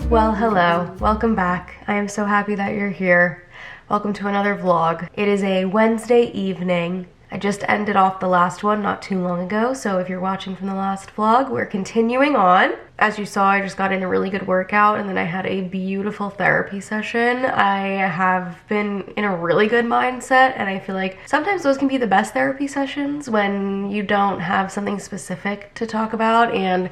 Well, hello, welcome back. I am so happy that you're here. Welcome to another vlog. It is a Wednesday evening. I just ended off the last one not too long ago, so if you're watching from the last vlog, we're continuing on. As you saw, I just got in a really good workout and then I had a beautiful therapy session. I have been in a really good mindset and I feel like sometimes those can be the best therapy sessions when you don't have something specific to talk about and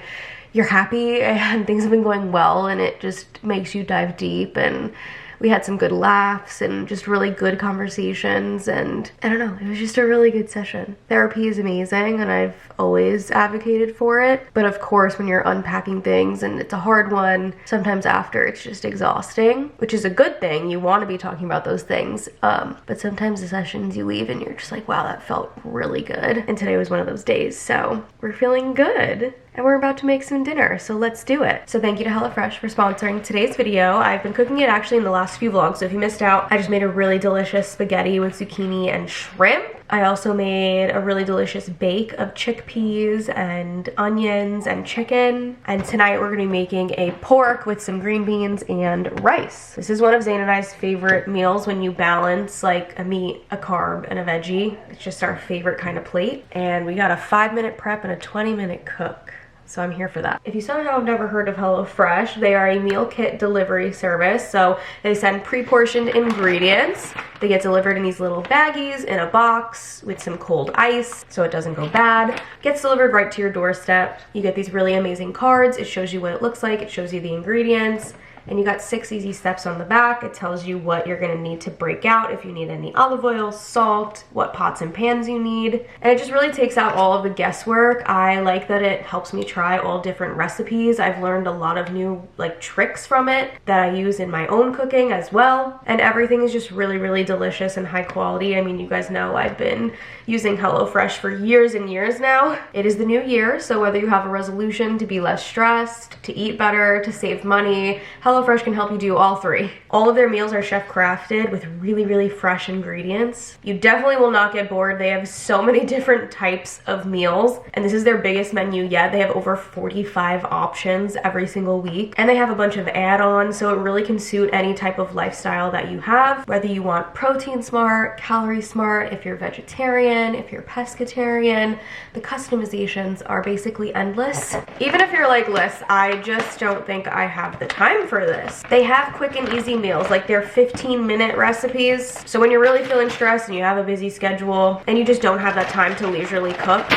you're happy and things have been going well and it just makes you dive deep, and we had some good laughs and just really good conversations, and I don't know, it was just a really good session. Therapy is amazing and I've always advocated for it, but of course when you're unpacking things and it's a hard one, sometimes after it's just exhausting, which is a good thing. You want to be talking about those things, but sometimes the sessions you leave and you're just like, wow, that felt really good, and today was one of those days, so we're feeling good. And we're about to make some dinner, so let's do it. So thank you to HelloFresh for sponsoring today's video. I've been cooking it actually in the last few vlogs, so if you missed out, I just made a really delicious spaghetti with zucchini and shrimp. I also made a really delicious bake of chickpeas and onions and chicken. And tonight we're gonna be making a pork with some green beans and rice. This is one of Zane and I's favorite meals when you balance like a meat, a carb, and a veggie. It's just our favorite kind of plate. And we got a 5-minute prep and a 20-minute cook. So I'm here for that. If you somehow have never heard of HelloFresh, they are a meal kit delivery service. So they send pre-portioned ingredients. They get delivered in these little baggies in a box with some cold ice so it doesn't go bad. Gets delivered right to your doorstep. You get these really amazing cards. It shows you what it looks like. It shows you the ingredients. And you got 6 easy steps on the back. It tells you what you're gonna need to break out, if you need any olive oil, salt, what pots and pans you need. And it just really takes out all of the guesswork. I like that it helps me try all different recipes. I've learned a lot of new tricks from it that I use in my own cooking as well. And everything is just really, really delicious and high quality. I mean, you guys know I've been using HelloFresh for years and years now. It is the new year, so whether you have a resolution to be less stressed, to eat better, to save money, HelloFresh can help you do all three. All of their meals are chef crafted with really, really fresh ingredients. You definitely will not get bored. They have so many different types of meals, and this is their biggest menu yet. They have over 45 options every single week, and they have a bunch of add-ons, so it really can suit any type of lifestyle that you have, whether you want protein smart, calorie smart, if you're vegetarian, if you're pescatarian. The customizations are basically endless. Even if you're like, Liz, I just don't think I have the time for this. They have quick and easy meals, like they're 15-minute recipes. So when you're really feeling stressed and you have a busy schedule and you just don't have that time to leisurely cook,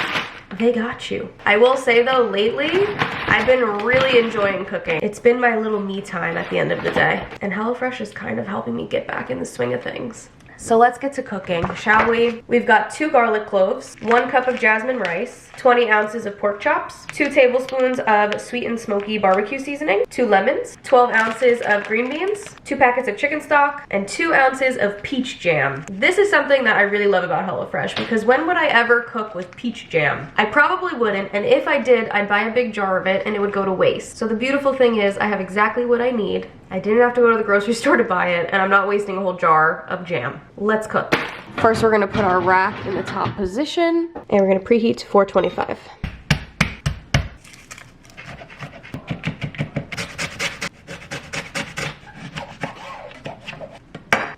they got you. I will say though, lately, I've been really enjoying cooking. It's been my little me time at the end of the day. And HelloFresh is kind of helping me get back in the swing of things. So let's get to cooking, shall we? We've got 2 garlic cloves, 1 cup of jasmine rice, 20 ounces of pork chops, 2 tablespoons of sweet and smoky barbecue seasoning, 2 lemons, 12 ounces of green beans, 2 packets of chicken stock, and 2 ounces of peach jam. This is something that I really love about HelloFresh, because when would I ever cook with peach jam? I probably wouldn't, and if I did, I'd buy a big jar of it and it would go to waste. So the beautiful thing is I have exactly what I need. I didn't have to go to the grocery store to buy it, and I'm not wasting a whole jar of jam. Let's cook. First, we're gonna put our rack in the top position, and we're gonna preheat to 425.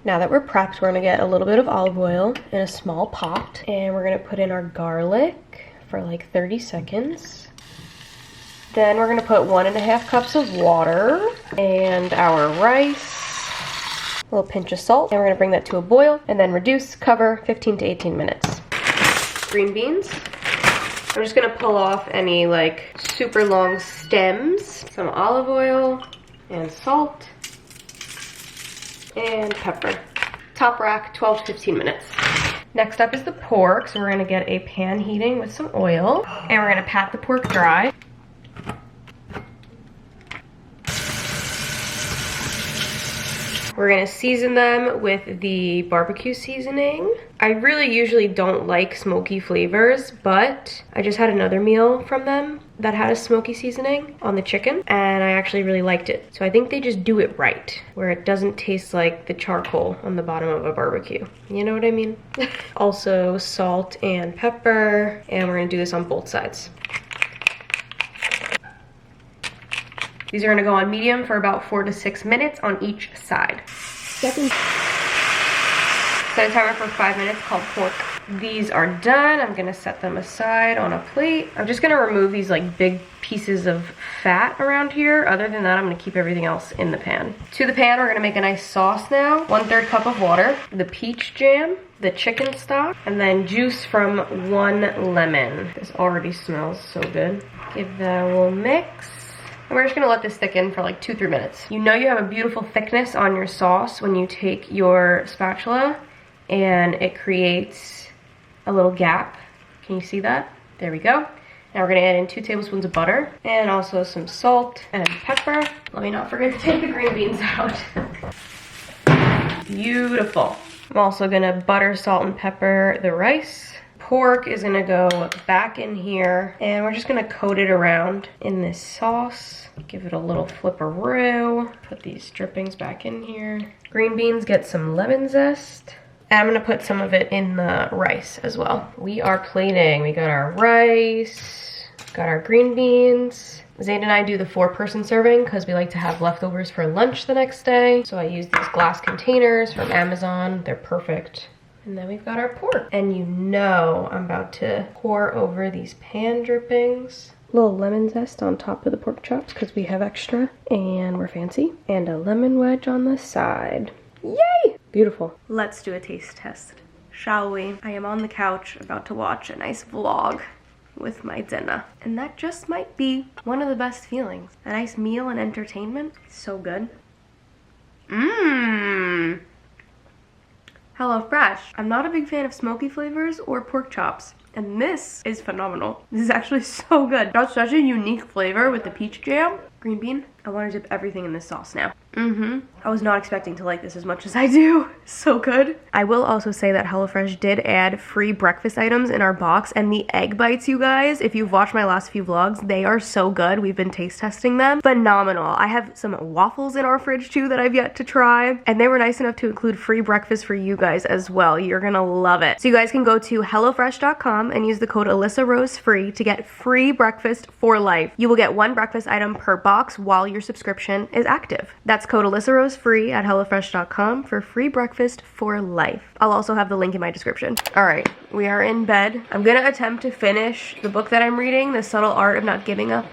Now that we're prepped, we're gonna get a little bit of olive oil in a small pot, and we're gonna put in our garlic for like 30 seconds. Then we're gonna put 1.5 cups of water and our rice, a little pinch of salt, and we're gonna bring that to a boil and then reduce, cover 15 to 18 minutes. Green beans. I'm just gonna pull off any super long stems, some olive oil and salt and pepper. Top rack, 12 to 15 minutes. Next up is the pork, so we're gonna get a pan heating with some oil, and we're gonna pat the pork dry. We're gonna season them with the barbecue seasoning. I really usually don't like smoky flavors, but I just had another meal from them that had a smoky seasoning on the chicken, and I actually really liked it. So I think they just do it right, where it doesn't taste like the charcoal on the bottom of a barbecue. You know what I mean? Also salt and pepper, and we're gonna do this on both sides. These are gonna go on medium for about 4 to 6 minutes on each side. Set a timer for 5 minutes called pork. These are done. I'm gonna set them aside on a plate. I'm just gonna remove these like big pieces of fat around here. Other than that, I'm gonna keep everything else in the pan. To the pan, we're gonna make a nice sauce now. 1/3 cup of water, the peach jam, the chicken stock, and then juice from 1 lemon. This already smells so good. Give that a little mix. And we're just gonna let this thicken for like 2-3 minutes. You know you have a beautiful thickness on your sauce when you take your spatula and it creates a little gap. Can you see that? There we go. Now we're gonna add in 2 tablespoons of butter and also some salt and pepper. Let me not forget to take the green beans out. Beautiful. I'm also gonna butter, salt, and pepper the rice. Pork is gonna go back in here and we're just gonna coat it around in this sauce. Give it a little flipperoo. Put these drippings back in here. Green beans, get some lemon zest. And I'm gonna put some of it in the rice as well. We are plating. We got our rice, got our green beans. Zayn and I do the 4-person serving because we like to have leftovers for lunch the next day. So I use these glass containers from Amazon. They're perfect. And then we've got our pork. And you know I'm about to pour over these pan drippings. A little lemon zest on top of the pork chops because we have extra and we're fancy. And a lemon wedge on the side. Yay! Beautiful. Let's do a taste test, shall we? I am on the couch about to watch a nice vlog with my dinner. And that just might be one of the best feelings. A nice meal and entertainment. So good. Mmm. HelloFresh. I'm not a big fan of smoky flavors or pork chops. And this is phenomenal. This is actually so good. That's such a unique flavor with the peach jam. Green bean. I want to dip everything in this sauce now. I was not expecting to like this as much as I do. So good. I will also say that HelloFresh did add free breakfast items in our box, and the egg bites, you guys, if you've watched my last few vlogs, they are so good. We've been taste testing them. Phenomenal. I have some waffles in our fridge too that I've yet to try, and they were nice enough to include free breakfast for you guys as well. You're gonna love it. So you guys can go to HelloFresh.com and use the code AlyssaRoseFree to get free breakfast for life. You will get 1 breakfast item per box while your subscription is active. That's code AlyssaRoseFree at HelloFresh.com for free breakfast for life. I'll also have the link in my description. All right, we are in bed. I'm gonna attempt to finish the book that I'm reading, The Subtle Art of Not Giving Up.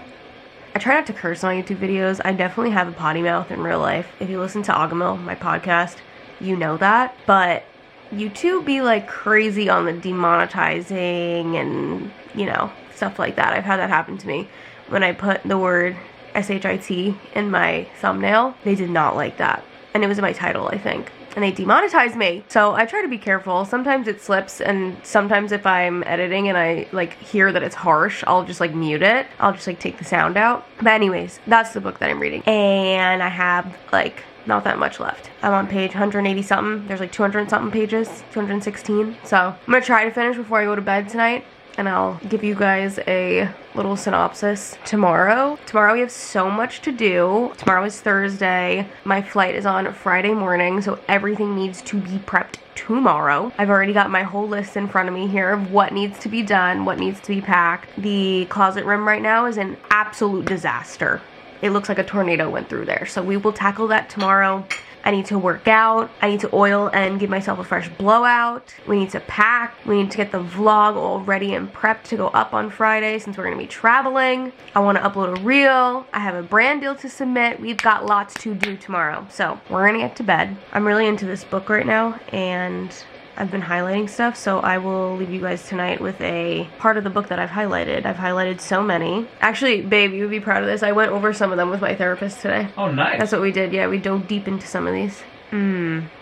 I try not to curse on YouTube videos. I definitely have a potty mouth in real life. If you listen to Agamo, my podcast, you know that. But YouTube be like crazy on the demonetizing and, you know, stuff like that. I've had that happen to me when I put the word SHIT in my thumbnail. They did not like that. And it was in my title, I think. And they demonetized me. So I try to be careful. Sometimes it slips, and sometimes if I'm editing and I like hear that it's harsh, I'll just like mute it. I'll just like take the sound out. But anyways, that's the book that I'm reading. And I have like not that much left. I'm on page 180 something. There's like 200 something pages, 216. So I'm gonna try to finish before I go to bed tonight. And I'll give you guys a little synopsis tomorrow. Tomorrow we have so much to do. Tomorrow is Thursday. My flight is on Friday morning, so everything needs to be prepped tomorrow. I've already got my whole list in front of me here of what needs to be done, what needs to be packed. The closet room right now is an absolute disaster. It looks like a tornado went through there. So we will tackle that tomorrow. I need to work out. I need to oil and give myself a fresh blowout. We need to pack. We need to get the vlog all ready and prepped to go up on Friday since we're going to be traveling. I want to upload a reel. I have a brand deal to submit. We've got lots to do tomorrow. So we're going to get to bed. I'm really into this book right now, and I've been highlighting stuff, so I will leave you guys tonight with a part of the book that I've highlighted. I've highlighted so many. Actually, babe, you would be proud of this. I went over some of them with my therapist today. Oh, nice. That's what we did. Yeah, we dove deep into some of these.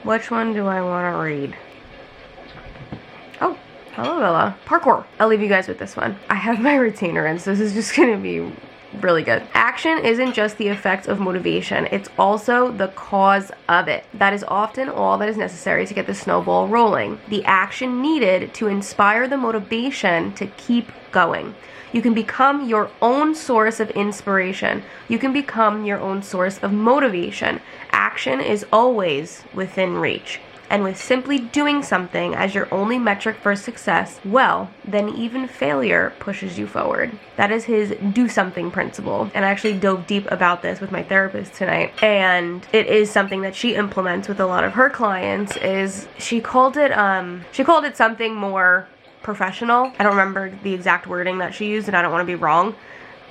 Which one do I want to read? Oh, hello, Bella. Parkour. I'll leave you guys with this one. I have my retainer in, so this is just going to be really good. Action isn't just the effect of motivation, it's also the cause of it. That is often all that is necessary to get the snowball rolling. The action needed to inspire the motivation to keep going. You can become your own source of inspiration. You can become your own source of motivation. Action is always within reach. And with simply doing something as your only metric for success, well, then even failure pushes you forward. That is his do something principle. And I actually dove deep about this with my therapist tonight. And it is something that she implements with a lot of her clients. Is she called it something more professional. I don't remember the exact wording that she used, and I don't want to be wrong.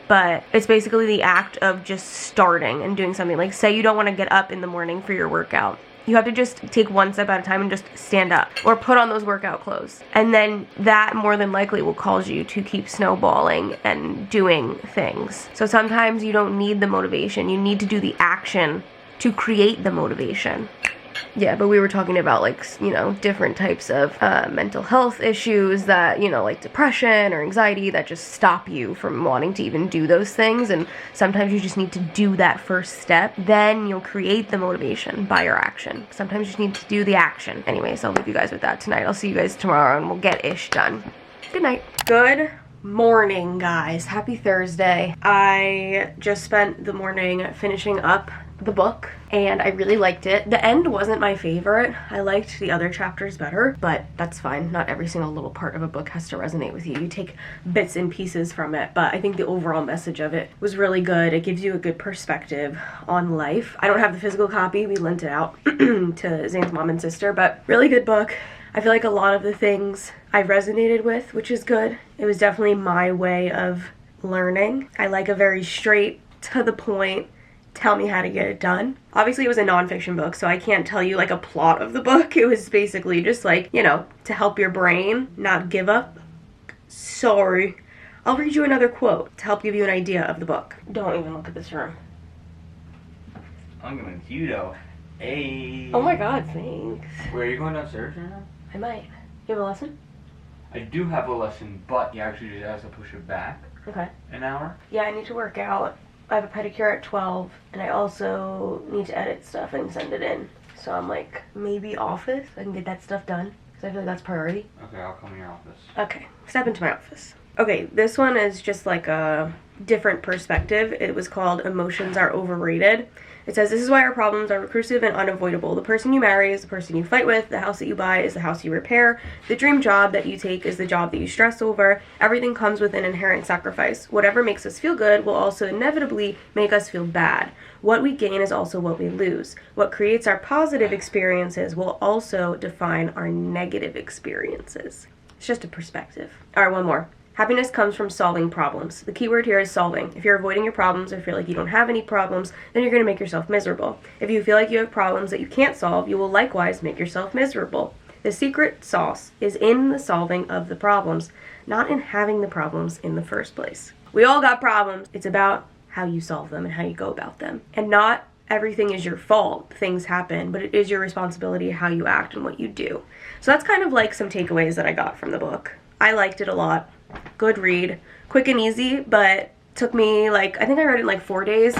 But it's basically the act of just starting and doing something. Like, say you don't want to get up in the morning for your workout. You have to just take one step at a time and just stand up or put on those workout clothes. And then that more than likely will cause you to keep snowballing and doing things. So sometimes you don't need the motivation. You need to do the action to create the motivation. Yeah, but we were talking about, like, you know, different types of mental health issues that, you know, like depression or anxiety that just stop you from wanting to even do those things. And sometimes you just need to do that first step. Then you'll create the motivation by your action. Sometimes you just need to do the action. Anyways, I'll leave you guys with that tonight. I'll see you guys tomorrow and we'll get ish done. Good night. Good morning, guys. Happy Thursday. I just spent the morning finishing up the book and I really liked it. The end wasn't my favorite. I liked the other chapters better, but that's fine. Not every single little part of a book has to resonate with you. You take bits and pieces from it, but I think the overall message of it was really good. It gives you a good perspective on life. I don't have the physical copy. We lent it out to Zane's mom and sister, but really good book. I feel like a lot of the things I resonated with, which is good. It was definitely my way of learning. I like a very straight, to the point, tell me how to get it done. Obviously it was a nonfiction book, so I can't tell you like a plot of the book. It was basically just like, you know, to help your brain not give up. Sorry. I'll read you another quote to help give you an idea of the book. Don't even look at this room. I'm going to judo. Hey. Oh my god, thanks. Where are you going downstairs right now? I might. You have a lesson? I do have a lesson, but he actually just has to push it back. Okay. An hour. Yeah, I need to work out. I have a pedicure at 12, and I also need to edit stuff and send it in. So I'm like, maybe office? I can get that stuff done, because I feel like that's priority. Okay, I'll come to your office. Okay, step into my office. Okay, this one is just like a different perspective. It was called Emotions Are Overrated. It says, this is why our problems are recursive and unavoidable. The person you marry is the person you fight with. The house that you buy is the house you repair. The dream job that you take is the job that you stress over. Everything comes with an inherent sacrifice. Whatever makes us feel good will also inevitably make us feel bad. What we gain is also what we lose. What creates our positive experiences will also define our negative experiences. It's just a perspective. All right, one more. Happiness comes from solving problems. The key word here is solving. If you're avoiding your problems or feel like you don't have any problems, then you're going to make yourself miserable. If you feel like you have problems that you can't solve, you will likewise make yourself miserable. The secret sauce is in the solving of the problems, not in having the problems in the first place. We all got problems. It's about how you solve them and how you go about them. And not everything is your fault. Things happen, but it is your responsibility how you act and what you do. So that's kind of like some takeaways that I got from the book. I liked it a lot. Good read. Quick and easy, but took me like, I think I read it in like 4 days,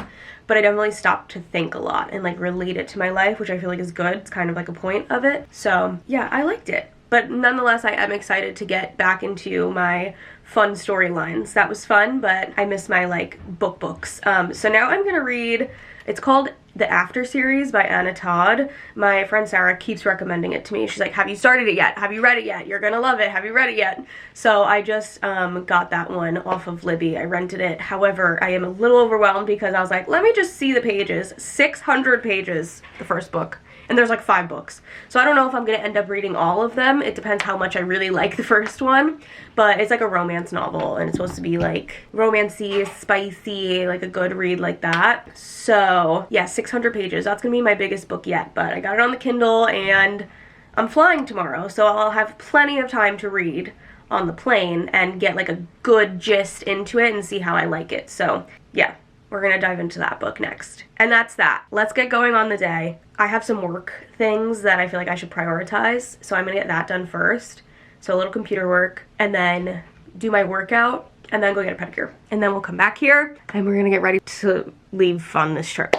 but I definitely stopped to think a lot and like relate it to my life, which I feel like is good. It's kind of like a point of it. So yeah, I liked it. But nonetheless, I am excited to get back into my fun storylines. That was fun, but I miss my like books. So now I'm gonna read, it's called The After Series by Anna Todd. My friend Sarah keeps recommending it to me. She's like, have you started it yet? Have you read it yet? You're gonna love it. Have you read it yet? So I just got that one off of Libby. I rented it. However, I am a little overwhelmed because I was like, let me just see the pages. 600 pages, the first book. And there's like 5 books. So I don't know if I'm gonna end up reading all of them. It depends how much I really like the first one. But it's like a romance novel and it's supposed to be like romancy, spicy, like a good read like that. So yeah, 600 pages. That's gonna be my biggest book yet. But I got it on the Kindle and I'm flying tomorrow. So I'll have plenty of time to read on the plane and get like a good gist into it and see how I like it. So yeah. We're gonna dive into that book next. And that's that. Let's get going on the day. I have some work things that I feel like I should prioritize, so I'm gonna get that done first. So a little computer work, and then do my workout, and then go get a pedicure. And then we'll come back here, and we're gonna get ready to leave on this trip.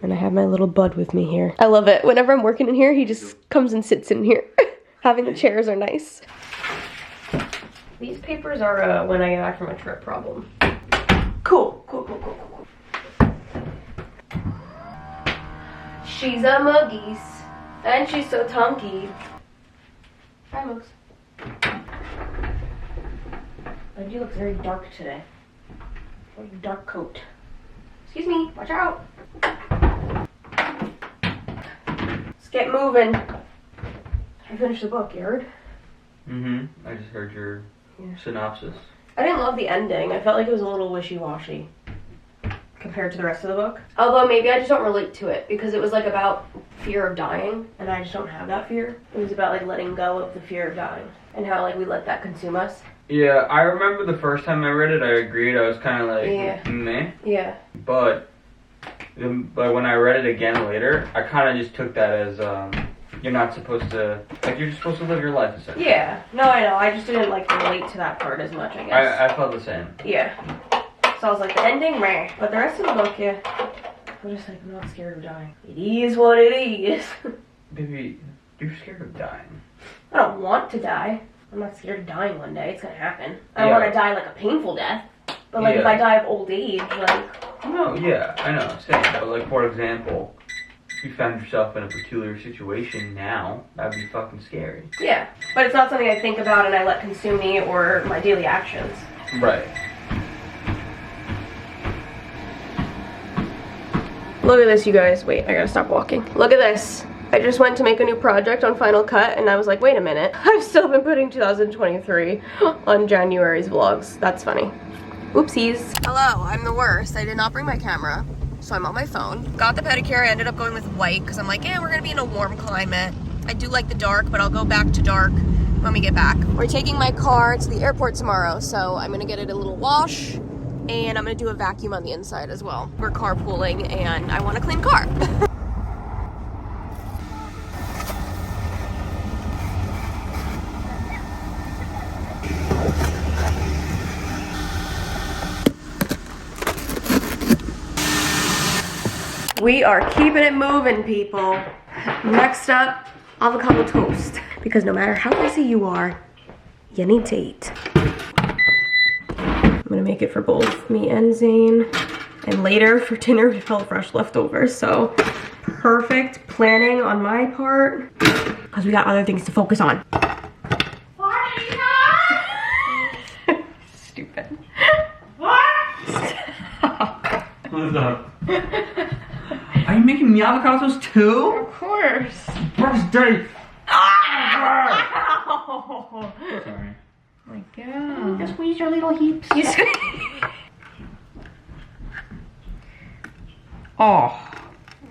And I have my little bud with me here. I love it. Whenever I'm working in here, he just comes and sits in here. Having the chairs are nice. These papers are when I get back from a trip problem. Cool. She's a muggies. And she's so tonky. Hi, Mooks. But you look very dark today. Very dark coat. Excuse me, watch out. Let's get moving. I finished the book, you heard? I just heard your synopsis. I didn't love the ending. I felt like it was a little wishy-washy compared to the rest of the book. Although maybe I just don't relate to it because it was like about fear of dying and I just don't have that fear. It was about like letting go of the fear of dying and how like we let that consume us. Yeah, I remember the first time I read it, I agreed. I was kind of like, meh. Yeah. But when I read it again later, I kind of just took that as, you're not supposed to, like, you're just supposed to live your life, essentially. Yeah. No, I know. I just didn't, like, relate to that part as much, I guess. I felt the same. Yeah. So I was like, the ending, meh. But the rest of the book, yeah. I'm just like, I'm not scared of dying. It is what it is. Baby, you're scared of dying. I don't want to die. I'm not scared of dying one day. It's gonna happen. I don't want to die like a painful death. But, like, if I die of old age, like... No, yeah, I know, same. But, like, for example, if you found yourself in a peculiar situation now, that'd be fucking scary. Yeah, but it's not something I think about and I let consume me or my daily actions. Right. Look at this, you guys. Wait, I gotta stop walking. Look at this. I just went to make a new project on Final Cut and I was like, wait a minute. I've still been putting 2023 on January's vlogs. That's funny. Oopsies. Hello, I'm the worst. I did not bring my camera, so I'm on my phone. Got the pedicure. I ended up going with white because I'm like, yeah, we're gonna be in a warm climate. I do like the dark, but I'll go back to dark when we get back. We're taking my car to the airport tomorrow, so I'm gonna get it a little wash and I'm gonna do a vacuum on the inside as well. We're carpooling and I want a clean car. We are keeping it moving, people. Next up, avocado toast. Because no matter how busy you are, you need to eat. I'm gonna make it for both me and Zane. And later for dinner, we HelloFresh leftovers. So perfect planning on my part. Because we got other things to focus on. Stupid. What? Stop. What's up? Are you making me avocado toast too? Of course. First date. Ow! Sorry. My God. Just squeeze your little heaps. Oh,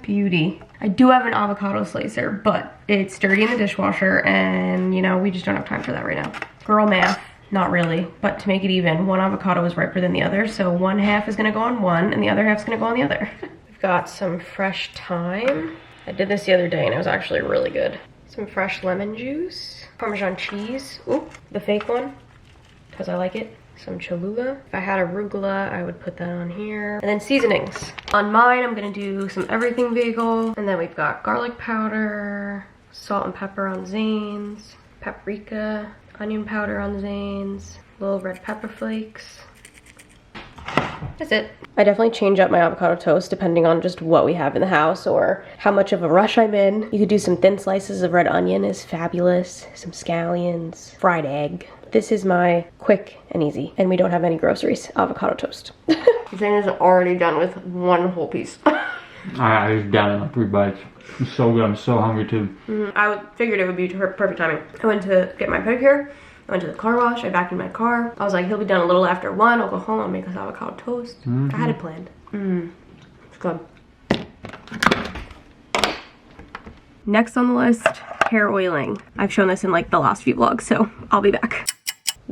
beauty. I do have an avocado slicer, but it's dirty in the dishwasher and, you know, we just don't have time for that right now. Girl math. Not really, but to make it even, one avocado is riper than the other, so one half is gonna go on one and the other half's gonna go on the other. We've got some fresh thyme. I did this the other day and it was actually really good. Some fresh lemon juice, Parmesan cheese, ooh, the fake one, because I like it. Some Cholula. If I had arugula, I would put that on here. And then seasonings. On mine, I'm gonna do some everything bagel, and then we've got garlic powder, salt and pepper on Zane's, paprika, onion powder on Zane's, little red pepper flakes. That's it. I definitely change up my avocado toast depending on just what we have in the house or how much of a rush I'm in. You could do some thin slices of red onion is fabulous, some scallions, fried egg. This is my quick and easy, and we don't have any groceries. Avocado toast. Zane is already done with one whole piece. I was down in like 3 bites. It's so good. I'm so hungry too. I figured it would be perfect timing. I went to get my pedicure. I went to the car wash. I vacuumed my car. I was like, he'll be done a little after 1. I'll go home. I'll make us avocado toast. I had it planned. It's good. Next on the list, hair oiling. I've shown this in like the last few vlogs, so I'll be back.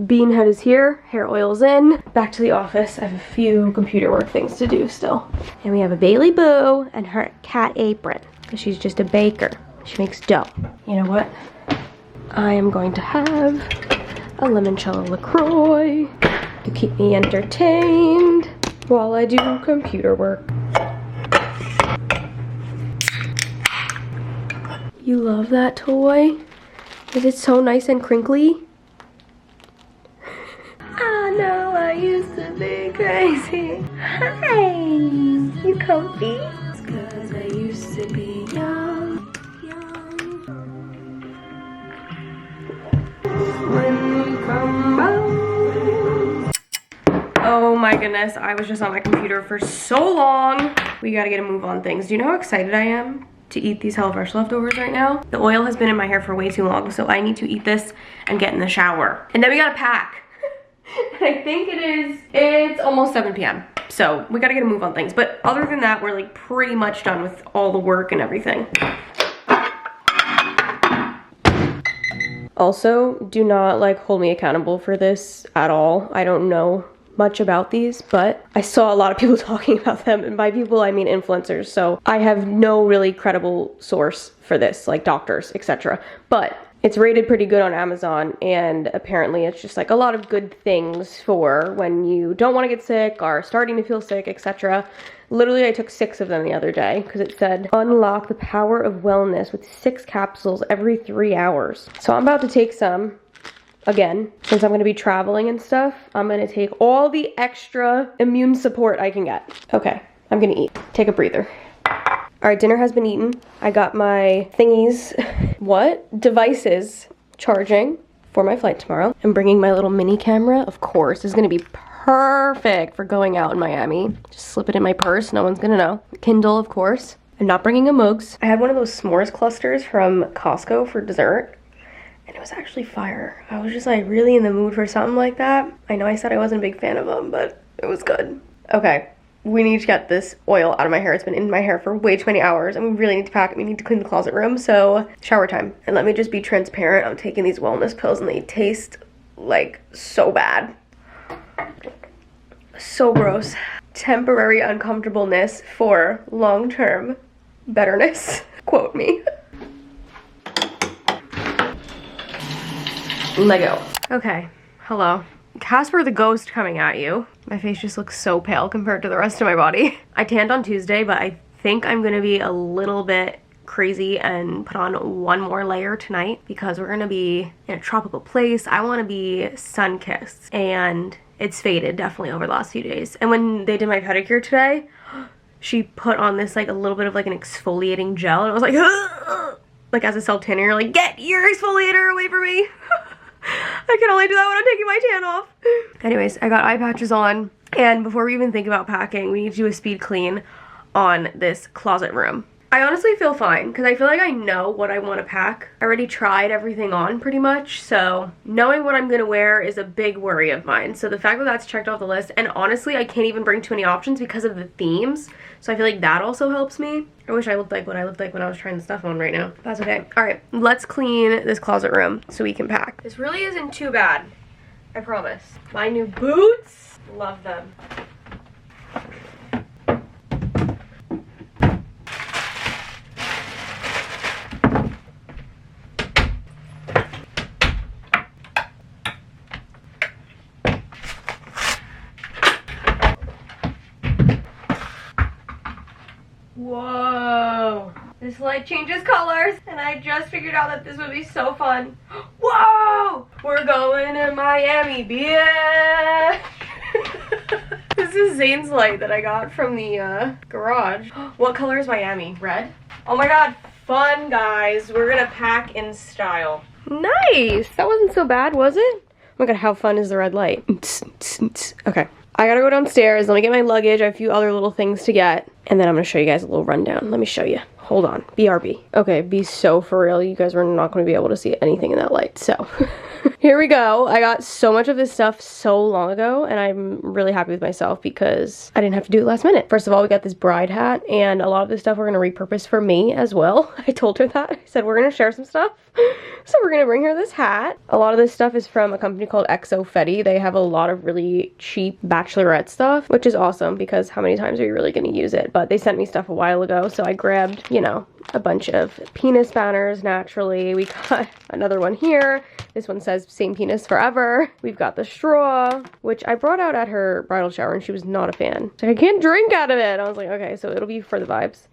Bean head is here, hair oil's in. Back to the office. I have a few computer work things to do still. And we have a Bailey Boo and her cat apron. She's just a baker. She makes dough. You know what? I am going to have a limoncello LaCroix to keep me entertained while I do computer work. You love that toy? Is it so nice and crinkly? I know I used to be crazy. Hi, you comfy? It's 'cause I used to be young, young. my goodness, I was just on my computer for so long. We gotta get a move on things. Do you know how excited I am to eat these HelloFresh leftovers right now? The oil has been in my hair for way too long, so I need to eat this and get in the shower. And then we gotta pack. I think it's almost 7 p.m. So we gotta get a move on things. But other than that, we're like pretty much done with all the work and everything. Also, do not like hold me accountable for this at all. I don't know much about these, but I saw a lot of people talking about them, and by people I mean influencers, so I have no really credible source for this, like doctors, etc. But it's rated pretty good on Amazon, and apparently it's just like a lot of good things for when you don't want to get sick or starting to feel sick, etc. Literally, I took 6 of them the other day because it said, unlock the power of wellness with 6 capsules every 3 hours. So I'm about to take some, again, since I'm going to be traveling and stuff. I'm going to take all the extra immune support I can get. Okay, I'm going to eat. Take a breather. All right, dinner has been eaten. I got my thingies, devices charging for my flight tomorrow. I'm bringing my little mini camera, of course. This is going to be perfect for going out in Miami. Just slip it in my purse, no one's gonna know. Kindle, of course. I'm not bringing a Moogs. I had one of those s'mores clusters from Costco for dessert, and it was actually fire. I was just like really in the mood for something like that. I know I said I wasn't a big fan of them, but it was good. Okay, we need to get this oil out of my hair. It's been in my hair for way too many hours, and we really need to pack it. We need to clean the closet room, so shower time. And let me just be transparent. I'm taking these wellness pills, and they taste like so bad. So gross. Temporary uncomfortableness for long-term betterness. Quote me. Lego. Okay, hello. Casper the ghost coming at you. My face just looks so pale compared to the rest of my body. I tanned on Tuesday, but I think I'm gonna be a little bit crazy and put on one more layer tonight because we're gonna be in a tropical place. I wanna be sun-kissed, and it's faded definitely over the last few days. And when they did my pedicure today, she put on this like a little bit of like an exfoliating gel, and I was like, ugh! Like as a self-tanner, you're like, get your exfoliator away from me. I can only do that when I'm taking my tan off. Anyways, I got eye patches on, and before we even think about packing, we need to do a speed clean on this closet room. I honestly feel fine because I feel like I know what I want to pack. I already tried everything on pretty much, so knowing what I'm gonna wear is a big worry of mine. So the fact that that's checked off the list, and honestly I can't even bring too many options because of the themes, so I feel like that also helps me. I wish I looked like what I looked like when I was trying the stuff on right now. That's okay. All right, let's clean this closet room so we can pack. This really isn't too bad, I promise. My new boots, love them. Whoa, this light changes colors, and I just figured out that this would be so fun. Whoa, we're going to Miami, bitch. This is Zane's light that I got from the garage. What color is Miami? Red? Oh my god, fun, guys. We're gonna pack in style. Nice, that wasn't so bad, was it? Oh my god, how fun is the red light? Okay. I gotta go downstairs, let me get my luggage, I have a few other little things to get, and then I'm gonna show you guys a little rundown. Let me show you. Hold on. BRB. Okay, be so for real. You guys are not gonna be able to see anything in that light, so. Here we go. I got so much of this stuff so long ago, and I'm really happy with myself because I didn't have to do it last minute. First of all, we got this bride hat, and a lot of this stuff we're gonna repurpose for me as well. I told her that. I said we're gonna share some stuff. So we're gonna bring her this hat. A lot of this stuff is from a company called Exo Fetty. They have a lot of really cheap bachelorette stuff, which is awesome because how many times are you really gonna use it? But they sent me stuff a while ago, so I grabbed, you know, a bunch of penis banners naturally. We got another one here. This one says same penis forever. We've got the straw, which I brought out at her bridal shower and she was not a fan. She's like, I can't drink out of it. I was like, okay, so it'll be for the vibes.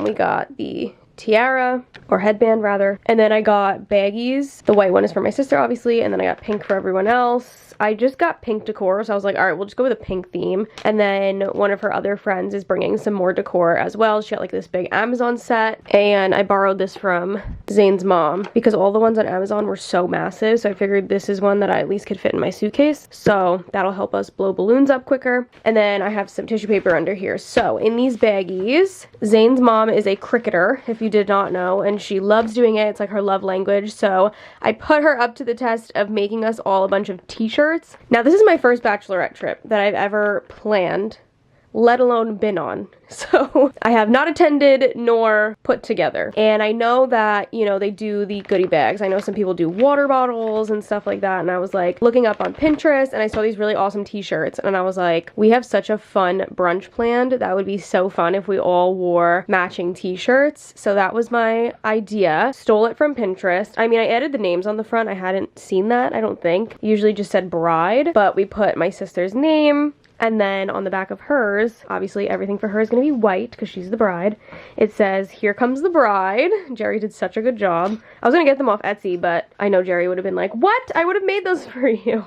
We got the tiara, or headband rather. And then I got baggies. The white one is for my sister, obviously, and then I got pink for everyone else. I just got pink decor, so I was like, all right, we'll just go with a pink theme. And then one of her other friends is bringing some more decor as well. She got like this big Amazon set, and I borrowed this from Zane's mom because all the ones on Amazon were so massive, so I figured this is one that I at least could fit in my suitcase, so that'll help us blow balloons up quicker. And then I have some tissue paper under here. So in these baggies, Zane's mom is a cricketer, if you did not know, and she loves doing it. It's like her love language, so I put her up to the test of making us all a bunch of t-shirts. Now, this is my first bachelorette trip that I've ever planned, let alone been on. So I have not attended nor put together. And I know that, you know, they do the goodie bags. I know some people do water bottles and stuff like that. And I was like looking up on Pinterest and I saw these really awesome t-shirts. And I was like, we have such a fun brunch planned. That would be so fun if we all wore matching t-shirts. So that was my idea. Stole it from Pinterest. I mean, I added the names on the front. I hadn't seen that, I don't think. Usually just said bride, but we put my sister's name. And then on the back of hers, obviously everything for her is going to be white because she's the bride. It says, "Here comes the bride." Jerry did such a good job. I was going to get them off Etsy, but I know Jerry would have been like, "What? I would have made those for you."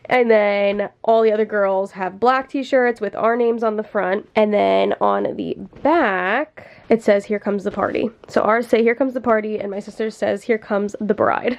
And then all the other girls have black t-shirts with our names on the front. And then on the back, it says, "Here comes the party." So ours say, "Here comes the party," and my sister says, "Here comes the bride."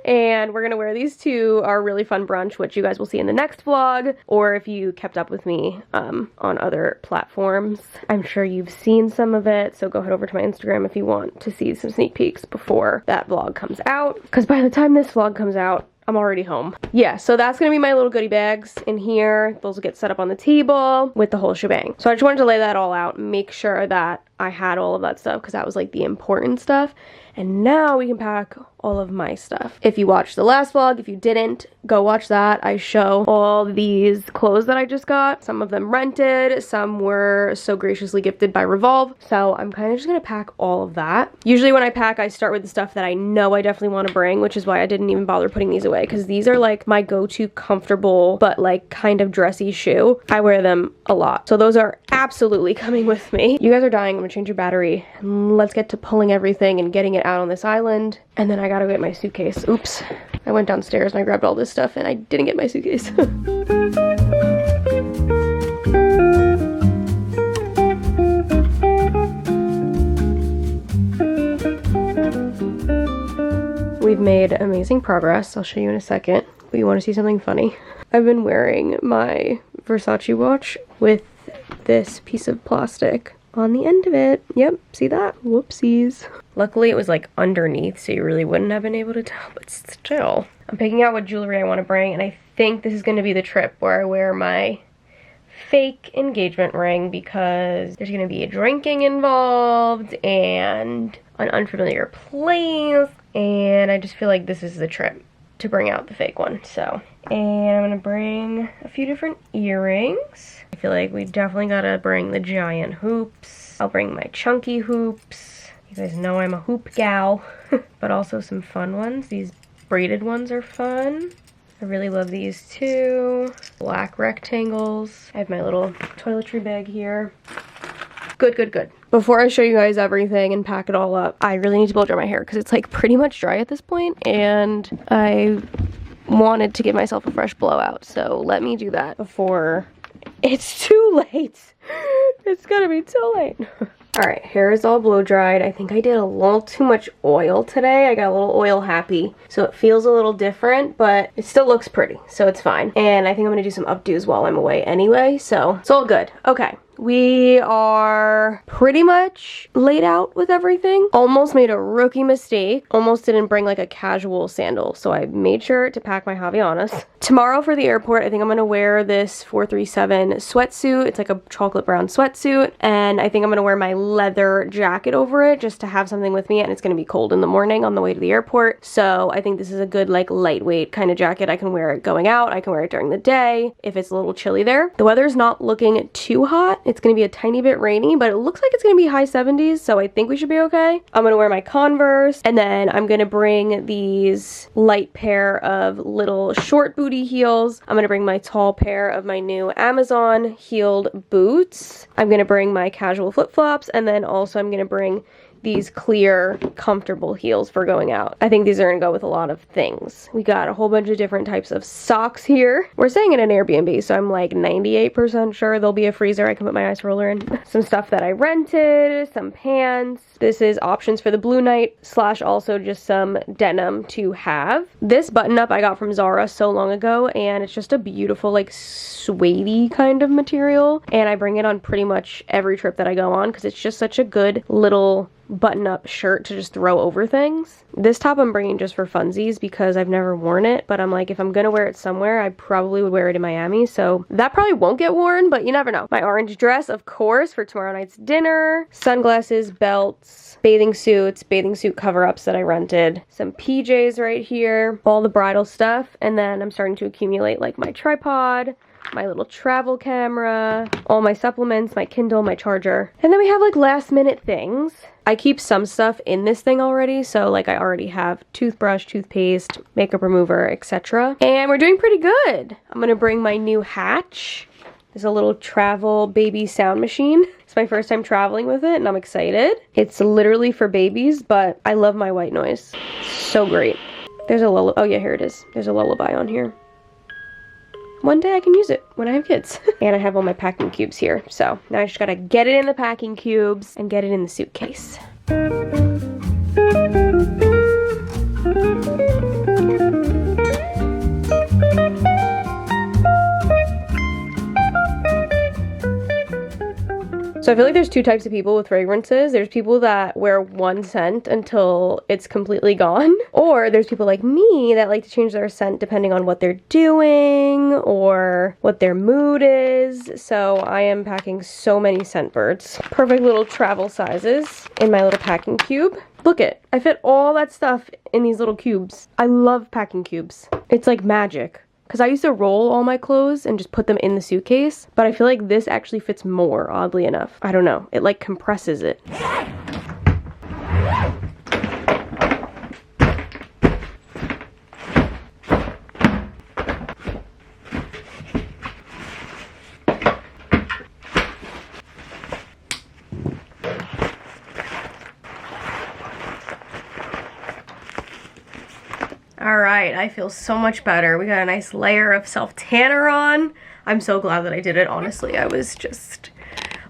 And we're gonna wear these to our really fun brunch, which you guys will see in the next vlog, or if you kept up with me on other platforms, I'm sure you've seen some of it, so go head over to my Instagram if you want to see some sneak peeks before that vlog comes out, because by the time this vlog comes out, I'm already home. Yeah, so that's gonna be my little goodie bags in here. Those will get set up on the table with the whole shebang. So I just wanted to lay that all out, make sure that I had all of that stuff because that was like the important stuff. And now we can pack all of my stuff. If you watched the last vlog, if you didn't, go watch that. I show all these clothes that I just got. Some of them rented, some were so graciously gifted by Revolve. So I'm kind of just gonna pack all of that. Usually when I pack, I start with the stuff that I know I definitely want to bring, which is why I didn't even bother putting these away, because these are like my go-to comfortable but like kind of dressy shoe. I wear them a lot. So those are absolutely coming with me. You guys are dying. I'm gonna change your battery. Let's get to pulling everything and getting it out on this island. And then I gotta get my suitcase. Oops. I went downstairs and I grabbed all this stuff and I didn't get my suitcase. We've made amazing progress. I'll show you in a second. But you want to see something funny? I've been wearing my Versace watch with this piece of plastic on the end of it. Yep, see that? Whoopsies. Luckily it was like underneath, so you really wouldn't have been able to tell, but still. I'm picking out what jewelry I want to bring, and I think this is going to be the trip where I wear my fake engagement ring because there's going to be a drinking involved and an unfamiliar place, and I just feel like this is the trip to bring out the fake one. So, and I'm gonna bring a few different earrings. I feel like we definitely gotta bring the giant hoops. I'll bring my chunky hoops. You guys know I'm a hoop gal. But also some fun ones. These braided ones are fun. I really love these too. Black rectangles. I have my little toiletry bag here. Good, good, good. Before I show you guys everything and pack it all up, I really need to blow dry my hair because it's like pretty much dry at this point, and I wanted to give myself a fresh blowout, so let me do that before it's too late. It's gonna be too late. Alright, hair is all blow dried. I think I did a little too much oil today. I got a little oil happy, so it feels a little different, but it still looks pretty, so it's fine. And I think I'm gonna do some updos while I'm away anyway, so it's all good. Okay. We are pretty much laid out with everything. Almost made a rookie mistake. Almost didn't bring like a casual sandal, so I made sure to pack my Havaianas. Tomorrow for the airport, I think I'm gonna wear this 437 sweatsuit. It's like a chocolate brown sweatsuit, and I think I'm gonna wear my leather jacket over it just to have something with me, and it's gonna be cold in the morning on the way to the airport. So I think this is a good like lightweight kind of jacket. I can wear it going out, I can wear it during the day if it's a little chilly there. The weather's not looking too hot. It's gonna be a tiny bit rainy, but it looks like it's gonna be high 70s, so I think we should be okay. I'm gonna wear my Converse, and then I'm gonna bring these light pair of little short booty heels. I'm gonna bring my tall pair of my new Amazon heeled boots. I'm gonna bring my casual flip-flops, and then also I'm gonna bring these clear, comfortable heels for going out. I think these are gonna go with a lot of things. We got a whole bunch of different types of socks here. We're staying in an Airbnb, so I'm like 98% sure there'll be a freezer I can put my ice roller in. Some stuff that I rented, some pants. This is options for the blue night, / also just some denim to have. This button up I got from Zara so long ago, and it's just a beautiful, like, suede-y kind of material, and I bring it on pretty much every trip that I go on because it's just such a good little button-up shirt to just throw over things. This top I'm bringing just for funsies because I've never worn it, but I'm like, if I'm gonna wear it somewhere, I probably would wear it in Miami, so that probably won't get worn, but you never know. My orange dress, of course, for tomorrow night's dinner, sunglasses, belts, bathing suits, bathing suit cover-ups that I rented, some PJs right here, all the bridal stuff, and then I'm starting to accumulate like my tripod, my little travel camera, all my supplements, my Kindle, my charger. And then we have like last minute things. I keep some stuff in this thing already, so like I already have toothbrush, toothpaste, makeup remover, etc. And we're doing pretty good. I'm gonna bring my new Hatch. There's a little travel baby sound machine. It's my first time traveling with it and I'm excited. It's literally for babies, but I love my white noise. So great. There's a lullaby. Oh yeah, here it is. There's a lullaby on here. One day I can use it when I have kids. And I have all my packing cubes here. So now I just gotta get it in the packing cubes and get it in the suitcase. So I feel like there's two types of people with fragrances. There's people that wear one scent until it's completely gone. Or there's people like me that like to change their scent depending on what they're doing or what their mood is. So I am packing so many scent birds. Perfect little travel sizes in my little packing cube. Look it, I fit all that stuff in these little cubes. I love packing cubes. It's like magic. Because I used to roll all my clothes and just put them in the suitcase, but I feel like this actually fits more, oddly enough. I don't know, it like compresses it. Alright, I feel so much better. We got a nice layer of self-tanner on. I'm so glad that I did it, honestly. I was just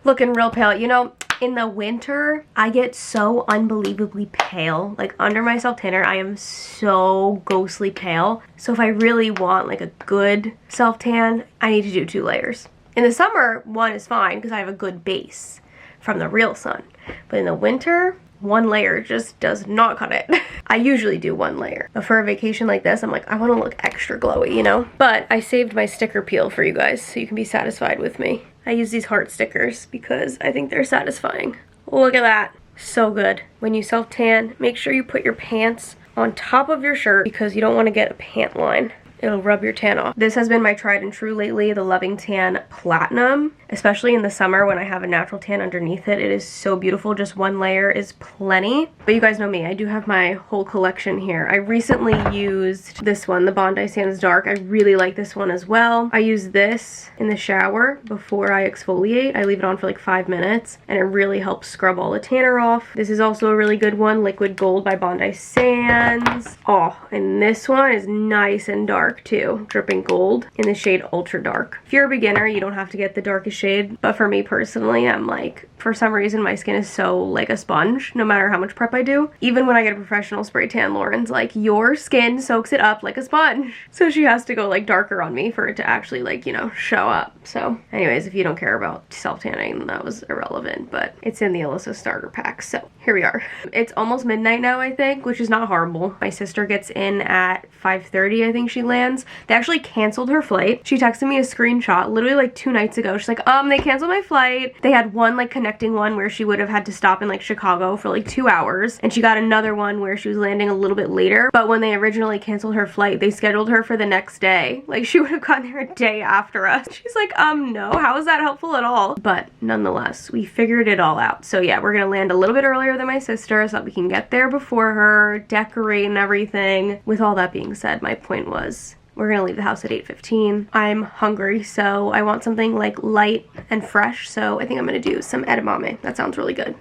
looking real pale. You know, in the winter, I get so unbelievably pale. Like, under my self-tanner, I am so ghostly pale. So if I really want, like, a good self-tan, I need to do 2 layers. In the summer, 1 is fine because I have a good base from the real sun. But in the winter, 1 layer just does not cut it. I usually do 1 layer. But for a vacation like this, I'm like, I want to look extra glowy, you know? But I saved my sticker peel for you guys so you can be satisfied with me. I use these heart stickers because I think they're satisfying. Look at that. So good. When you self-tan, make sure you put your pants on top of your shirt because you don't want to get a pant line. It'll rub your tan off. This has been my tried and true lately, the Loving Tan Platinum. Especially in the summer when I have a natural tan underneath it. It is so beautiful. Just 1 layer is plenty. But you guys know me. I do have my whole collection here. I recently used this one, the Bondi Sands Dark. I really like this one as well. I use this in the shower before I exfoliate. I leave it on for like 5 minutes and it really helps scrub all the tanner off. This is also a really good one, Liquid Gold by Bondi Sands. Oh, and this one is nice and dark too. Dripping Gold in the shade Ultra Dark. If you're a beginner, you don't have to get the darkest shade, but for me personally, I'm like, for some reason my skin is so like a sponge no matter how much prep I do. Even when I get a professional spray tan, Lauren's like, your skin soaks it up like a sponge. So she has to go like darker on me for it to actually like, you know, show up. So anyways, if you don't care about self-tanning, that was irrelevant, but it's in the Allisa starter pack. So here we are. It's almost midnight now, I think, which is not horrible. My sister gets in at 5:30, I think she lands. They actually canceled her flight. She texted me a screenshot literally like 2 nights ago. She's like, they canceled my flight. They had one like connecting one where she would have had to stop in like Chicago for like 2 hours, and she got another one where she was landing a little bit later, but when they originally canceled her flight, they scheduled her for the next day. Like, she would have gotten there a day after us. She's like, no, how is that helpful at all? But nonetheless, we figured it all out. So yeah, we're gonna land a little bit earlier than my sister so that we can get there before her, decorate and everything. With all that being said, my point was, we're gonna leave the house at 8:15. I'm hungry, so I want something like light and fresh, so I think I'm gonna do some edamame. That sounds really good.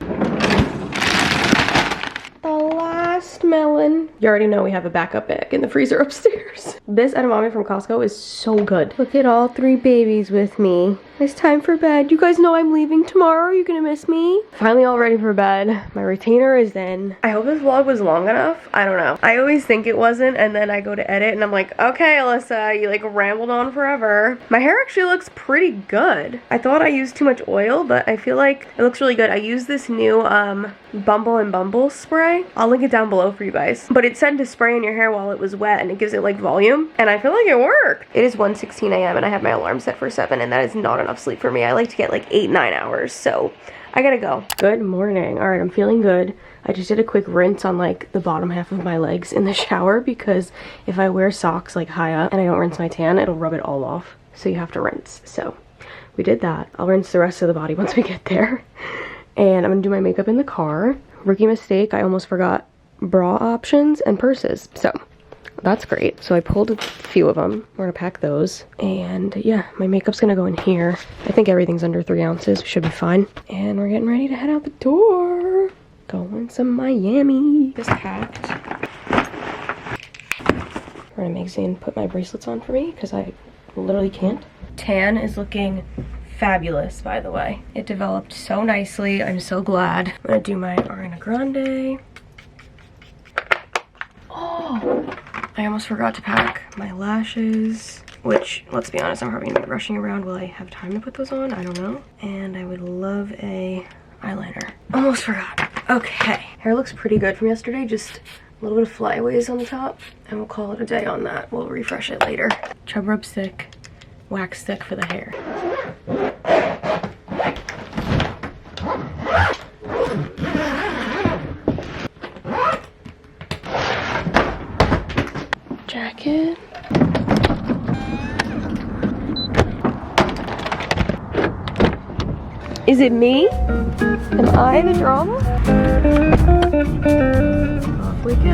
last melon. You already know we have a backup bag in the freezer upstairs. This edamame from Costco is so good. Look at all 3 babies with me. It's time for bed. You guys know I'm leaving tomorrow. You're gonna miss me. Finally all ready for bed. My retainer is in. I hope this vlog was long enough. I don't know. I always think it wasn't, and then I go to edit and I'm like, okay, Alyssa, you like rambled on forever. My hair actually looks pretty good. I thought I used too much oil, but I feel like it looks really good. I used this new Bumble and Bumble spray. I'll link it down below for you guys. But it said to spray in your hair while it was wet, and it gives it like volume, and I feel like it worked. It is 1:16 a.m. and I have my alarm set for 7, and that is not enough sleep for me. I like to get like 8-9 hours, so I gotta go. Good morning. All right, I'm feeling good. I just did a quick rinse on like the bottom half of my legs in the shower, because if I wear socks like high up and I don't rinse my tan, it'll rub it all off. So you have to rinse. So we did that. I'll rinse the rest of the body once we get there. And I'm gonna do my makeup in the car. Rookie mistake, I almost forgot bra options and purses. So that's great. So I pulled a few of them. We're gonna pack those. And yeah, my makeup's gonna go in here. I think everything's under 3 ounces. We should be fine. And we're getting ready to head out the door. Going to Miami. Just packed. We're gonna make Zane put my bracelets on for me because I literally can't. Tan is looking fabulous, by the way. It developed so nicely. I'm so glad. I'm gonna do my Ariana Grande. Oh, I almost forgot to pack my lashes, which, let's be honest, I'm probably gonna be rushing around. Will I have time to put those on? I don't know. And I would love a eyeliner. Almost forgot. Okay. Hair looks pretty good from yesterday. Just a little bit of flyaways on the top. And we'll call it a day on that. We'll refresh it later. Chub rub stick, wax stick for the hair. Jacket. Is it me? Am I the drama? Off we go.